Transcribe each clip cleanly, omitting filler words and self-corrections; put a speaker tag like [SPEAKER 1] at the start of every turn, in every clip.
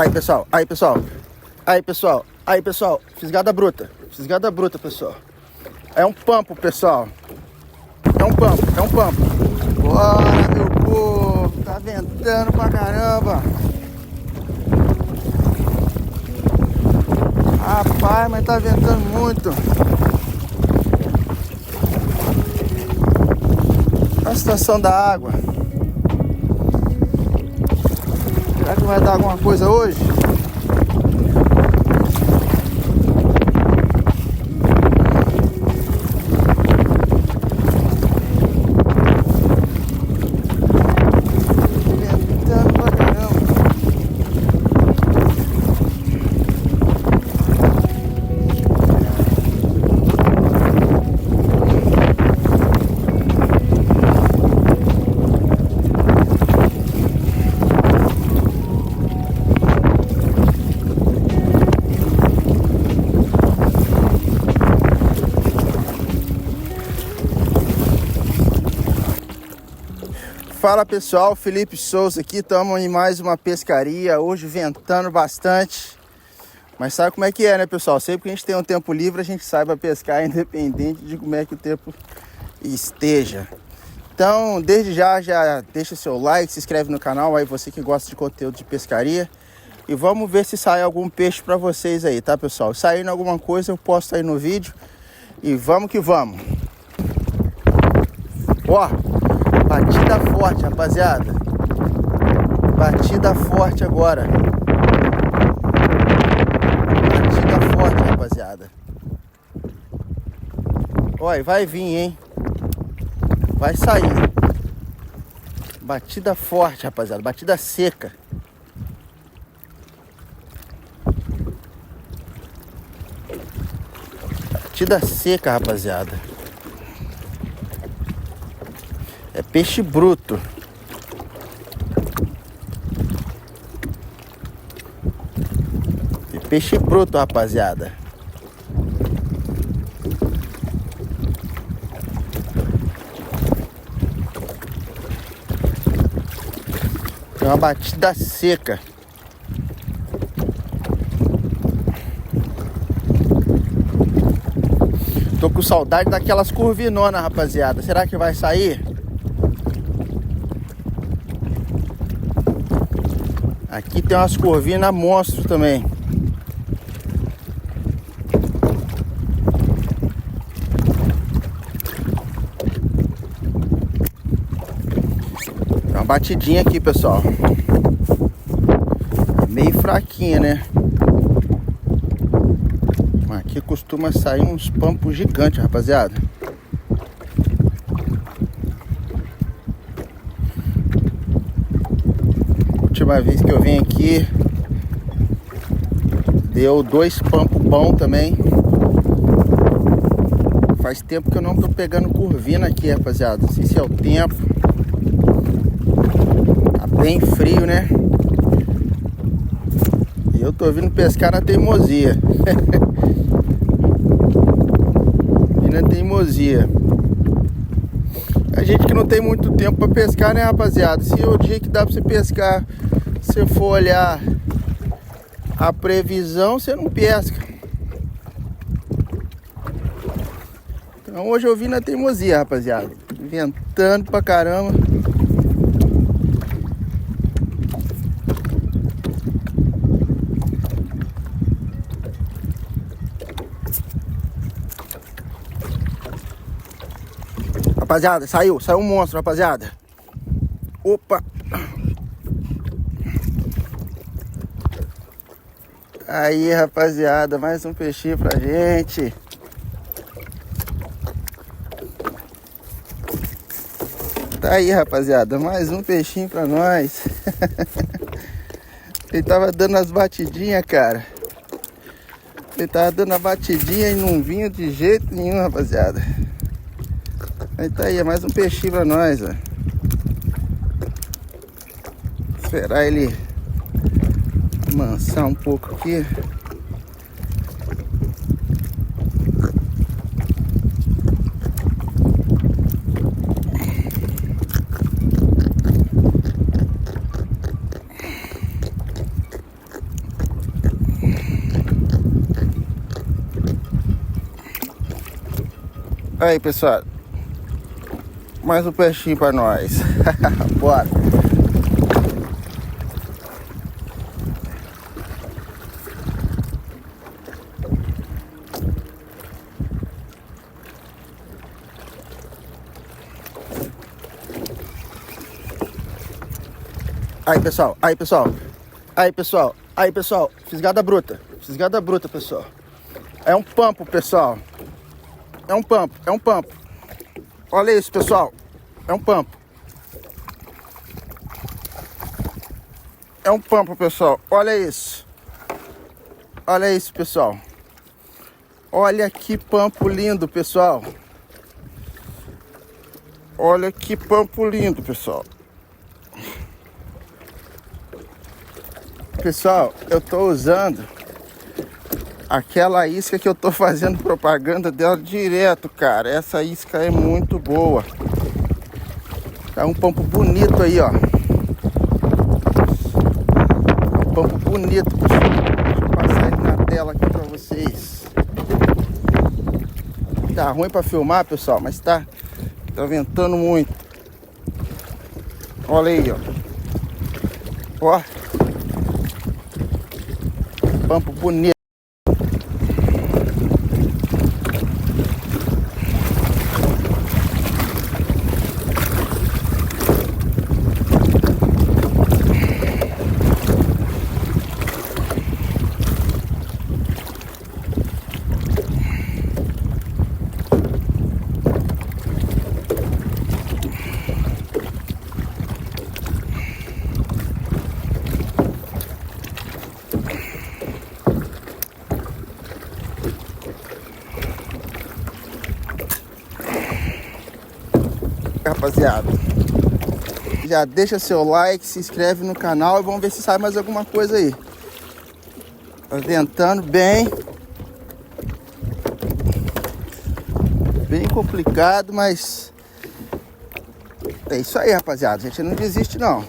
[SPEAKER 1] Aí, pessoal. Aí, pessoal. Aí, pessoal. Aí, pessoal. Fisgada bruta. Fisgada bruta, pessoal. É um pampo, pessoal. É um pampo. É um pampo. Bora, meu povo. Tá ventando pra caramba. Rapaz, mas tá ventando muito. Olha a situação da água. Será que vai dar alguma coisa hoje? Ventando pra caramba. Fala pessoal, Felipe Souza aqui, estamos em mais uma pescaria, hoje ventando bastante, mas sabe como é que é, né pessoal? Sempre que a gente tem um tempo livre, a gente sai para pescar independente de como é que o tempo esteja. Então, desde já deixa seu like, se inscreve no canal, aí você que gosta de conteúdo de pescaria, e vamos ver se sai algum peixe para vocês aí, tá pessoal? Saindo alguma coisa eu posto aí no vídeo, e vamos que vamos. Ó! Batida forte, rapaziada. Batida forte agora. Batida forte, rapaziada. Olha, vai vir, hein? Vai sair. Batida forte, rapaziada. Batida seca. Batida seca, rapaziada. É peixe bruto. É peixe bruto, rapaziada. É uma batida seca. Tô com saudade daquelas curvinonas, rapaziada. Será que vai sair? Aqui tem umas corvinas monstros também. Tem uma batidinha aqui, pessoal. Meio fraquinha, né? Aqui costuma sair uns pampos gigantes, rapaziada. Última vez que eu vim aqui deu 2 pampos bons também. Faz tempo que eu não tô pegando curvina aqui, rapaziada. Não sei se é o tempo. Tá bem frio, né? E eu tô vindo pescar na teimosia. Vindo na teimosia. A gente que não tem muito tempo pra pescar, né, rapaziada? Se o dia que dá pra você pescar, se for olhar a previsão, você não pesca. Então hoje eu vim na teimosia, rapaziada. Ventando pra caramba. Rapaziada, saiu um monstro, rapaziada. Opa! Aí, rapaziada, mais um peixinho pra gente. Tá aí, rapaziada, mais um peixinho pra nós. Ele tava dando as batidinhas, cara. Ele tava dando a batidinha e não vinha de jeito nenhum, rapaziada. Aí tá aí, é mais um peixinho pra nós, ó. Esperar ele amansar um pouco aqui. Aí, pessoal. Mais um peixinho pra nós. Bora. Aí, pessoal. Aí, pessoal. Aí, pessoal. Aí, pessoal. Fisgada bruta. Fisgada bruta, pessoal. É um pampo, pessoal. É um pampo. É um pampo. Olha isso, pessoal. É um pampo. É um pampo, pessoal. Olha isso. Olha isso, pessoal. Olha que pampo lindo, pessoal. Olha que pampo lindo, pessoal. Pessoal, eu tô usando aquela isca que eu tô fazendo propaganda dela direto, cara. Essa isca é muito boa. Tá um pampo bonito aí, ó. Um pampo bonito, pessoal. Deixa eu passar ele na tela aqui pra vocês. Tá ruim pra filmar, pessoal, mas tá ventando muito. Olha aí, ó. Ó. Pampo bonito. Rapaziada, já deixa seu like, se inscreve no canal e vamos ver se sai mais alguma coisa aí. Tá ventando bem complicado, mas é isso aí, rapaziada. A gente não desiste não.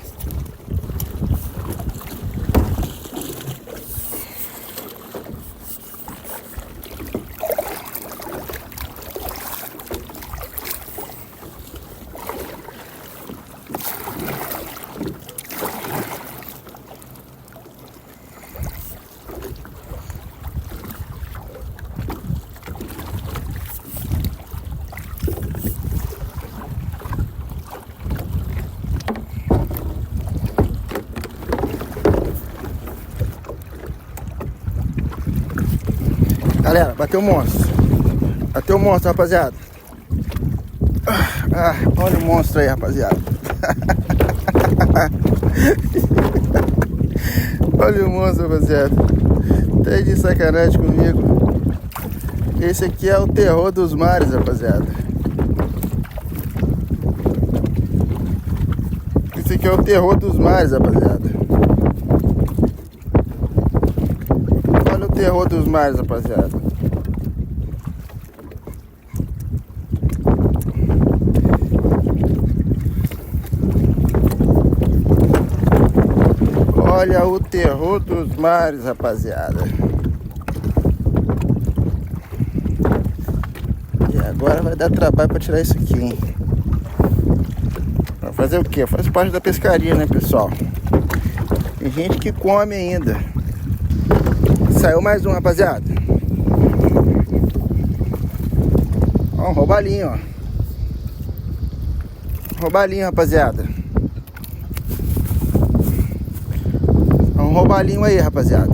[SPEAKER 1] Galera, bateu o monstro. Bateu o monstro, rapaziada. Olha o monstro aí, rapaziada. Olha o monstro, rapaziada. Tá de sacanagem comigo. Esse aqui é o terror dos mares, rapaziada. Esse aqui é o terror dos mares, rapaziada. Olha o terror dos mares, rapaziada. Olha o terror dos mares, rapaziada. E agora vai dar trabalho pra tirar isso aqui, hein? Vai fazer o quê? Faz parte da pescaria, né, pessoal? Tem gente que come ainda. Saiu mais um, rapaziada. Ó, um roubalinho, ó. Roubalinho, rapaziada. Um roubalinho aí, rapaziada.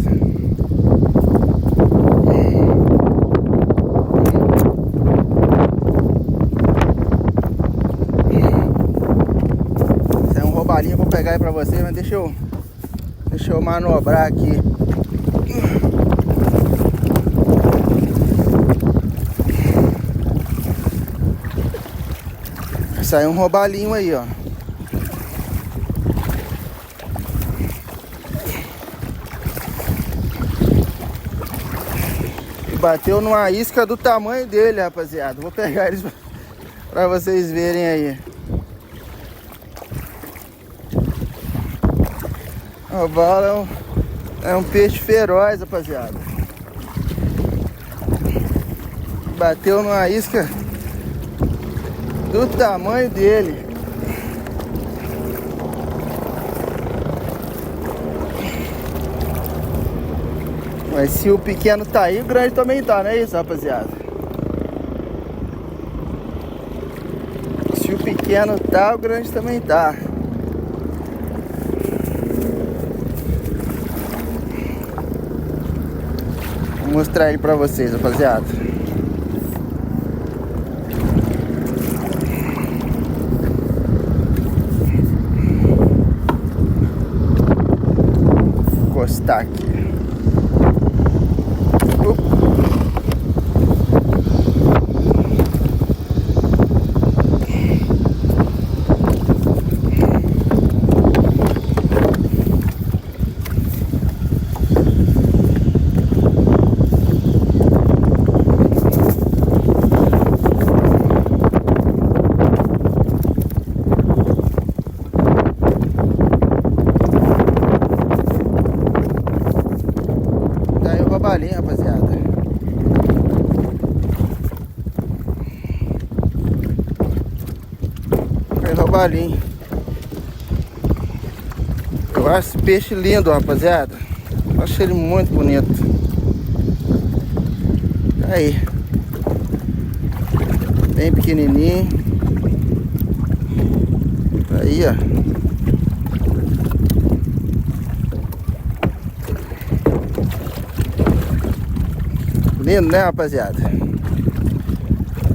[SPEAKER 1] Esse é um roubalinho, eu vou pegar aí pra vocês, mas deixa eu manobrar aqui. Saiu um roubalinho aí, ó. Bateu numa isca do tamanho dele, rapaziada. Vou pegar eles pra vocês verem aí. O bala é um peixe feroz, rapaziada. Bateu numa isca do tamanho dele. Mas se o pequeno tá aí, o grande também tá, não é isso, rapaziada? Se o pequeno tá, o grande também tá. Vou mostrar ele pra vocês, rapaziada. Vou encostar aqui. Robalinho, rapaziada. É robalinho. Eu acho esse peixe lindo, rapaziada. Eu acho ele muito bonito. Aí. Bem pequenininho. Aí, ó. Lindo, né, rapaziada?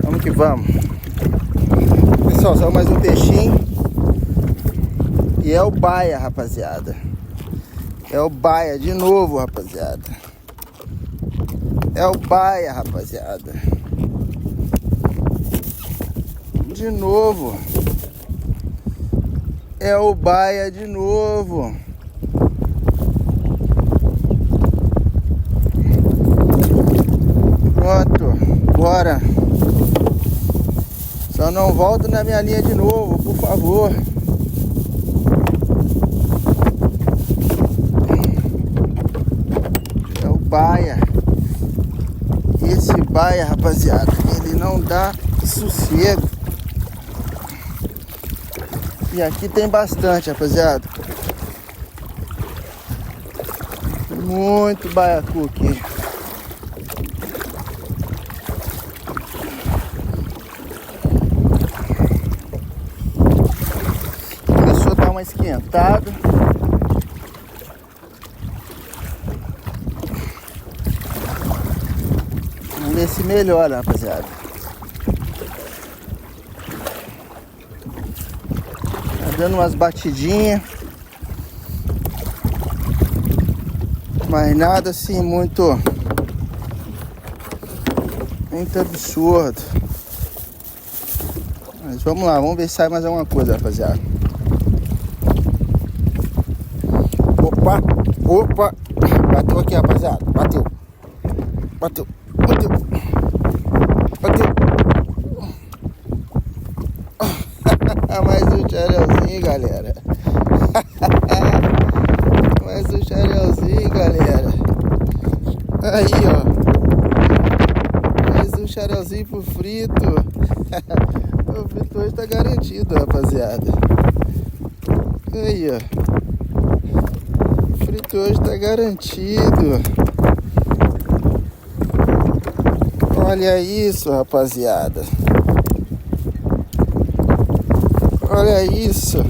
[SPEAKER 1] Vamos que vamos. Pessoal, só mais um peixinho. E é o baia, rapaziada. É o baia de novo, rapaziada. É o baia, rapaziada. De novo. É o baia de novo. Pronto, bora. Só não volta na minha linha de novo, por favor. É o baia. Esse baia, rapaziada, ele não dá sossego. E aqui tem bastante, rapaziada. Muito baiacu aqui. Uma esquentada. Vamos ver se melhora, rapaziada. Tá dando umas batidinhas, mas nada assim muito absurdo. Mas vamos lá, vamos ver se sai mais alguma coisa, rapaziada. Opa, bateu aqui, rapaziada, bateu, mais um xarelzinho, galera. Mais um xarelzinho, galera. Aí, ó, mais um xarelzinho pro frito. O frito hoje tá garantido, rapaziada. Aí, ó, hoje tá garantido. Olha isso, rapaziada. Olha isso.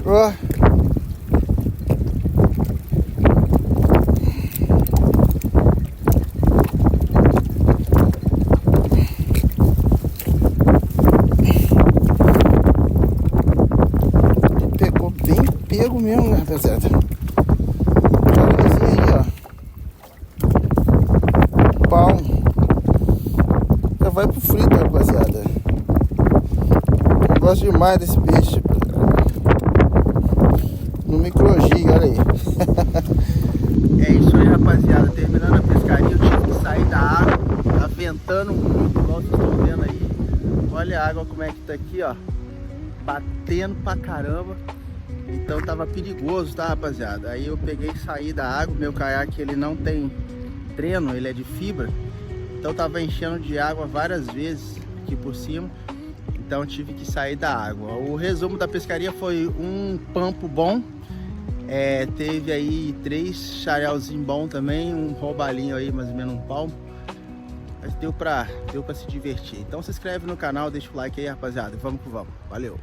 [SPEAKER 1] Ó. Pegou bem pego mesmo, né, rapaziada? Olha aí, ó. Pau. Já vai pro frito, rapaziada. Eu gosto demais desse peixe. No microgiga, olha aí. É isso aí, rapaziada. Terminando a pescaria, eu tive que sair da água. Tá ventando muito, igual vocês estão vendo aí. Olha a água como é que tá aqui, ó. Batendo pra caramba. Então tava perigoso, tá, rapaziada? Aí eu peguei e saí da água. Meu caiaque, ele não tem dreno, ele é de fibra. Então tava enchendo de água várias vezes. aqui por cima, então tive que sair da água. O resumo da pescaria foi um pampo bom, teve aí 3 xarelzinhos bom também, um roubalinho aí, mais ou menos um palmo, mas deu pra se divertir. Então se inscreve no canal, deixa o like aí, rapaziada, vamos que vamos, valeu!